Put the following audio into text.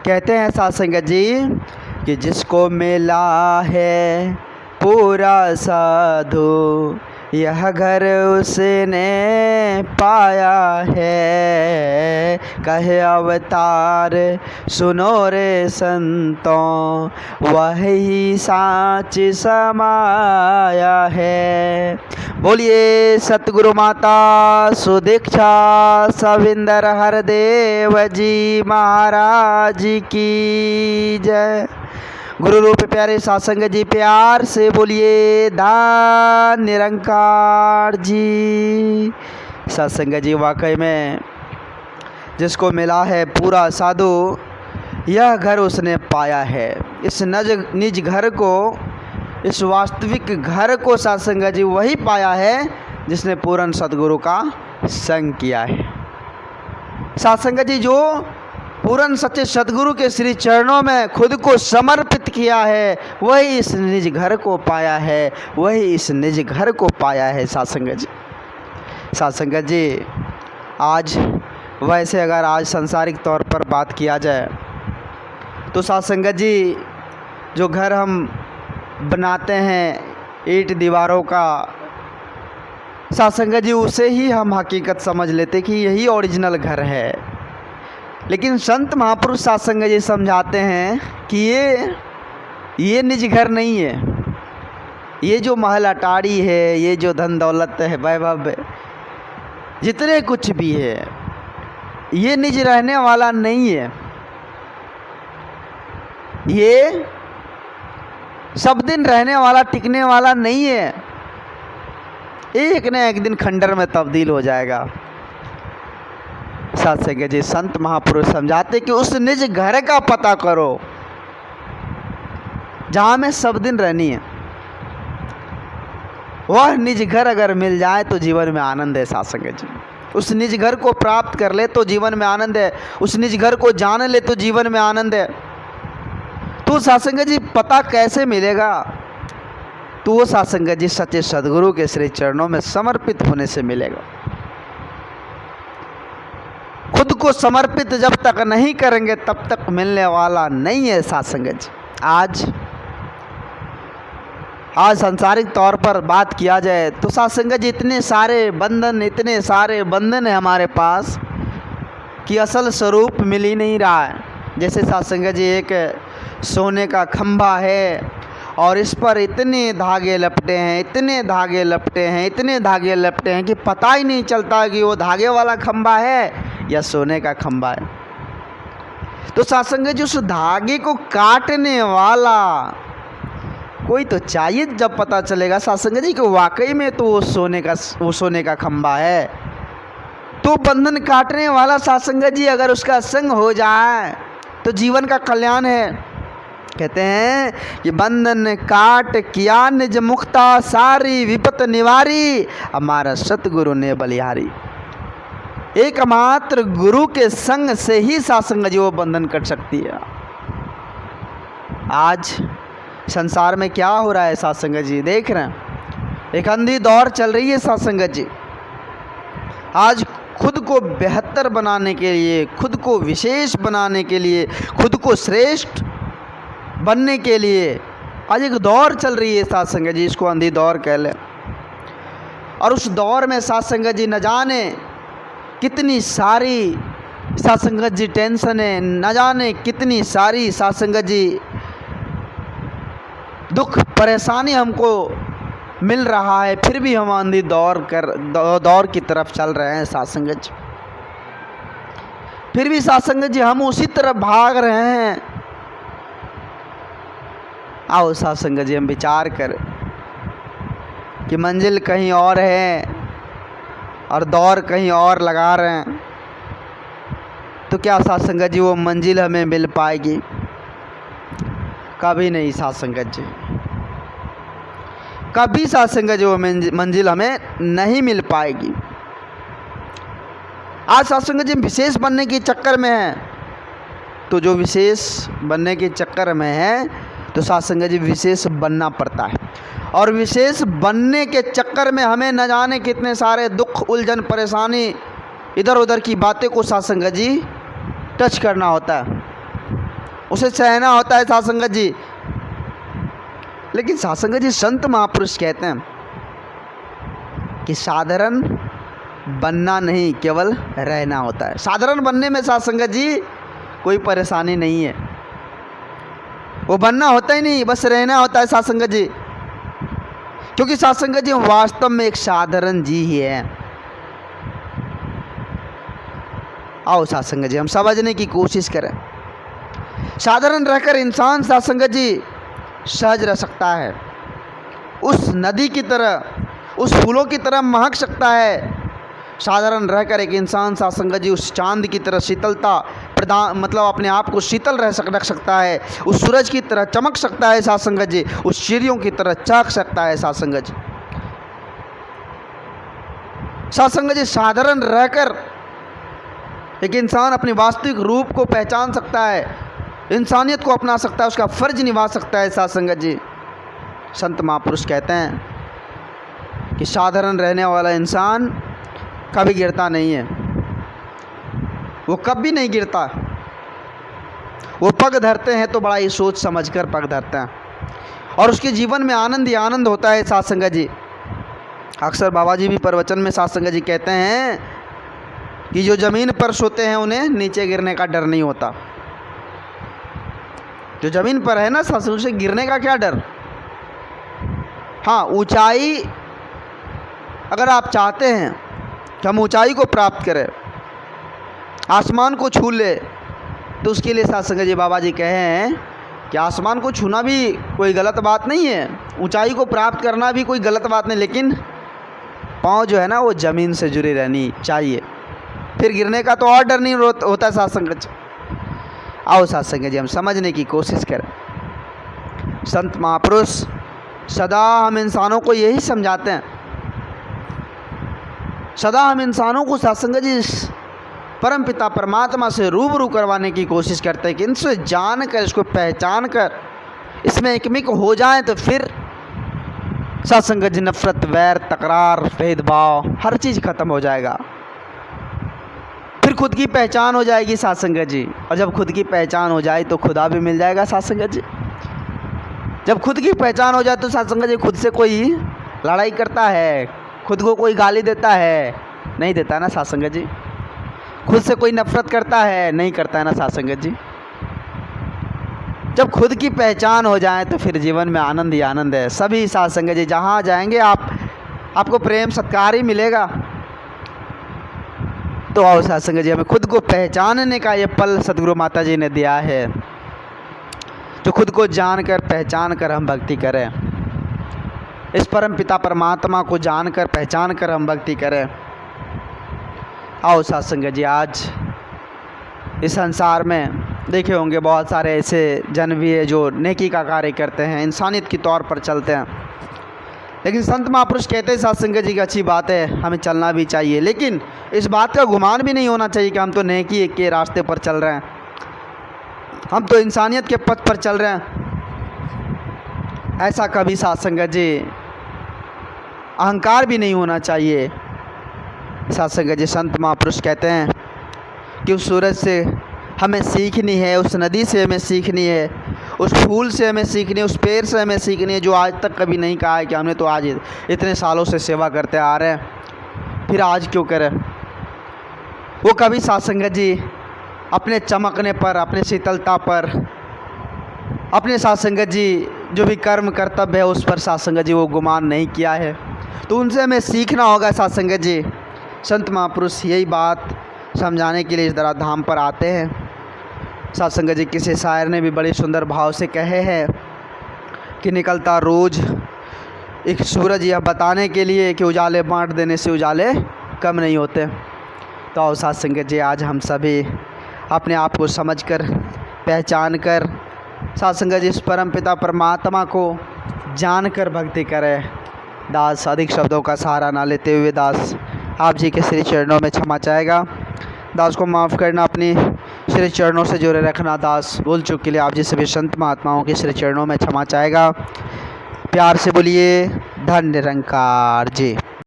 कहते हैं साध संगत जी कि जिसको मिला है पूरा साधु, यह घर उसने पाया है। कहे अवतार सुनो रे संतों, वही साच समाया है। बोलिए सतगुरु माता सुदीक्षा सविंदर हरदेव जी महाराज की जय। गुरु रूप प्यारे साध संगत जी प्यार से बोलिए धन निरंकार जी। साध संगत जी वाकई में जिसको मिला है पूरा साधु, यह घर उसने पाया है। इस निज घर को, इस वास्तविक घर को साध संगत जी वही पाया है जिसने पूर्ण सतगुरु का संग किया है। साध संगत जी जो पूर्ण सच्चे सतगुरु के श्री चरणों में खुद को समर्पित किया है, वही इस निज घर को पाया है, वही इस निज घर को पाया है। साध संगत जी, साध संगत जी आज वैसे अगर आज सांसारिक तौर पर बात किया जाए तो साध संगत जी जो घर हम बनाते हैं ईंट दीवारों का, साध संगत जी उसे ही हम हकीकत समझ लेते कि यही ओरिजिनल घर है। लेकिन संत महापुरुष साध संगत जी समझाते हैं कि ये निज घर नहीं है। ये जो महल अटारी है, ये जो धन दौलत है, वैभव, जितने कुछ भी है, ये निज रहने वाला नहीं है। ये सब दिन रहने वाला, टिकने वाला नहीं है। एक न एक दिन खंडर में तब्दील हो जाएगा। साध संगत जी संत महापुरुष समझाते कि उस निज घर का पता करो जहाँ में सब दिन रहनी है। वह निज घर अगर मिल जाए तो जीवन में आनंद है। साध संगत जी उस निज घर को प्राप्त कर ले तो जीवन में आनंद है। उस निज घर को जान ले तो जीवन में आनंद है। तो साध संगत जी पता कैसे मिलेगा? तो वो साध संगत जी सच्चे सदगुरु के श्री चरणों में समर्पित होने से मिलेगा। खुद को समर्पित जब तक नहीं करेंगे तब तक मिलने वाला नहीं है। साध संगत जी आज सांसारिक तौर पर बात किया जाए तो साध संगत जी इतने सारे बंधन है हमारे पास कि असल स्वरूप मिल ही नहीं रहा है। जैसे साध संगत जी एक सोने का खंभा है और इस पर इतने धागे लपटे हैं कि पता ही नहीं चलता कि वो धागे वाला खंभा है या सोने का खंभा है। तो साध संगत जी उस धागे को काटने वाला कोई तो चाहिए। जब पता चलेगा साध संगत जी कि वाकई में तो वो सोने का खंभा है, तो बंधन काटने वाला साध संगत जी अगर उसका संग हो जाए तो जीवन का कल्याण है। कहते हैं कि बंधन काट किया निज मुक्ता, सारी विपत निवारी, हमारा सतगुरु ने बलिहारी। एकमात्र गुरु के संग से ही साध संगत जी वो बंधन कट सकती है। आज संसार में क्या हो रहा है साध संगत जी देख रहे हैं, एक अंधी दौर चल रही है साध संगत जी। आज खुद को बेहतर बनाने के लिए, खुद को विशेष बनाने के लिए, खुद को श्रेष्ठ बनने के लिए आज एक दौर चल रही है साध संगत जी, इसको अंधी दौर कह लें। और उस दौर में साध संगत जी न जाने कितनी सारी साध संगत जी टेंशन है, न जाने कितनी सारी साध संगत जी दुख परेशानी हमको मिल रहा है, फिर भी हम अंधी दौर की तरफ चल रहे हैं साध संगत जी। फिर भी साध संगत जी हम उसी तरफ भाग रहे हैं। आओ साध संगत जी हम विचार कर कि मंजिल कहीं और है और दौर कहीं और लगा रहे हैं, तो क्या साध संगत जी वो मंजिल हमें मिल पाएगी? कभी नहीं साध संगत जी, कभी साध संगत जी वो मंजिल हमें नहीं मिल पाएगी। आज साध संगत जी विशेष बनने के चक्कर में है, तो जो विशेष बनने के चक्कर में है तो साध संगत जी विशेष बनना पड़ता है। और विशेष बनने के चक्कर में हमें न जाने कितने सारे दुख, उलझन, परेशानी, इधर उधर की बातें को साध संगत जी टच करना होता है। उसे सहना होता है साध संगत जी। लेकिन साध संगत जी संत महापुरुष कहते हैं कि साधारण बनना नहीं, केवल रहना होता है। साधारण बनने में साध संगत जी कोई परेशानी नहीं है, वो बनना होता ही नहीं, बस रहना होता है साध संगत जी। क्योंकि साध संगत जी वास्तव में एक साधारण जी ही है। आओ साध संगत जी हम समझने की कोशिश करें। साधारण रहकर इंसान साध संगत जी सहज रह सकता है, उस नदी की तरह, उस फूलों की तरह महक सकता है। साधारण रहकर एक इंसान साध संगत जी उस चांद की तरह शीतलता प्रदान, मतलब अपने आप को शीतल रख सकता है, उस सूरज की तरह चमक सकता है साध संगत जी, उस चिड़ियों की तरह चहक सकता है साध संगत जी। साध संगत जी साधारण रहकर एक इंसान अपने वास्तविक रूप को पहचान सकता है, इंसानियत को अपना सकता है, उसका फर्ज निभा सकता है साध संगत जी। संत महापुरुष कहते हैं कि साधारण रहने वाला इंसान कभी गिरता नहीं है, वो कभी नहीं गिरता। वो पग धरते हैं तो बड़ा ही सोच समझ कर पग धरते हैं, और उसके जीवन में आनंद ही आनंद होता है साध संगत जी। अक्सर बाबा जी भी प्रवचन में साध संगत जी कहते हैं कि जो ज़मीन पर सोते हैं उन्हें नीचे गिरने का डर नहीं होता। जो ज़मीन पर है ना साध संगत, उसे गिरने का क्या डर। हाँ, ऊंचाई अगर आप चाहते हैं कि हम ऊंचाई को प्राप्त करें, आसमान को छू ले, तो उसके लिए साध संगत जी बाबा जी कहे हैं कि आसमान को छूना भी कोई गलत बात नहीं है, ऊंचाई को प्राप्त करना भी कोई गलत बात नहीं, लेकिन पाँव जो है ना वो ज़मीन से जुड़ी रहनी चाहिए, फिर गिरने का तो और डर नहीं होता साध संगत जी। आओ साध संगत जी हम समझने की कोशिश करें। संत महापुरुष सदा हम इंसानों को यही समझाते हैं, सदा हम इंसानों को साध संगत जी परम पिता परमात्मा से रूबरू करवाने की कोशिश करते हैं कि इनसे जान कर, इसको पहचान कर, इसमें एकमिक हो जाएं, तो फिर साध संगत जी नफरत, वैर, तकरार, भेदभाव हर चीज़ खत्म हो जाएगा। फिर खुद की पहचान हो जाएगी साध संगत जी, और जब खुद की पहचान हो जाए तो खुदा भी मिल जाएगा साध संगत जी। जब खुद की पहचान हो जाए तो साध संगत जी खुद से कोई लड़ाई करता है, खुद को कोई गाली देता है, नहीं देता ना साध संगत जी। खुद से कोई नफरत करता है, नहीं करता है ना साध संगत जी। जब खुद की पहचान हो जाए तो फिर जीवन में आनंद ही आनंद है। सभी साध संगत जी जहाँ जाएंगे आपको प्रेम सत्कार ही मिलेगा। तो आओ साध संगत जी हमें खुद को पहचानने का ये पल सदगुरु माता जी ने दिया है, जो खुद को जानकर पहचान कर हम भक्ति करें, इस परम पिता परमात्मा को जानकर पहचान कर हम भक्ति करें। आओ साध संगत जी आज इस संसार में देखे होंगे बहुत सारे ऐसे जन भी है जो नेकी का कार्य करते हैं, इंसानियत के तौर पर चलते हैं, लेकिन संत महापुरुष कहते हैं साध संगत जी की अच्छी बात है, हमें चलना भी चाहिए, लेकिन इस बात का गुमान भी नहीं होना चाहिए कि हम तो नेकी के रास्ते पर चल रहे हैं, हम तो इंसानियत के पथ पर चल रहे हैं। ऐसा कभी साध संगत जी अहंकार भी नहीं होना चाहिए। साध संगत जी संत महापुरुष कहते हैं कि उस सूरज से हमें सीखनी है, उस नदी से हमें सीखनी है, उस फूल से हमें सीखनी है, उस पेड़ से हमें सीखनी है, जो आज तक कभी नहीं कहा है कि हमने तो आज इतने सालों से सेवा करते आ रहे हैं, फिर आज क्यों करें। वो कभी साध संगत जी अपने चमकने पर, अपने शीतलता पर, अपने साध संगत जी जो भी कर्म कर्तव्य है उस पर साध संगत जी वो गुमान नहीं किया है, तो उनसे हमें सीखना होगा साध संगत जी। संत महापुरुष यही बात समझाने के लिए इस धरा धाम पर आते हैं। साध संगत जी किसी शायर ने भी बड़ी सुंदर भाव से कहे हैं कि निकलता रोज़ एक सूरज यह बताने के लिए कि उजाले बांट देने से उजाले कम नहीं होते। तो आओ साध संगत जी आज हम सभी अपने आप को समझकर पहचान कर साध संगत जी इस परम पिता परमात्मा को जानकर भक्ति करें। दास अधिक शब्दों का सहारा ना लेते हुए दास आप जी के श्री चरणों में क्षमा चाहेगा। दास को माफ़ करना, अपनी श्री चरणों से जोड़े रखना। दास भूल चूक के लिए आप जी सभी संत महात्माओं के श्री चरणों में क्षमा चाहेगा। प्यार से बोलिए धन निरंकार जी।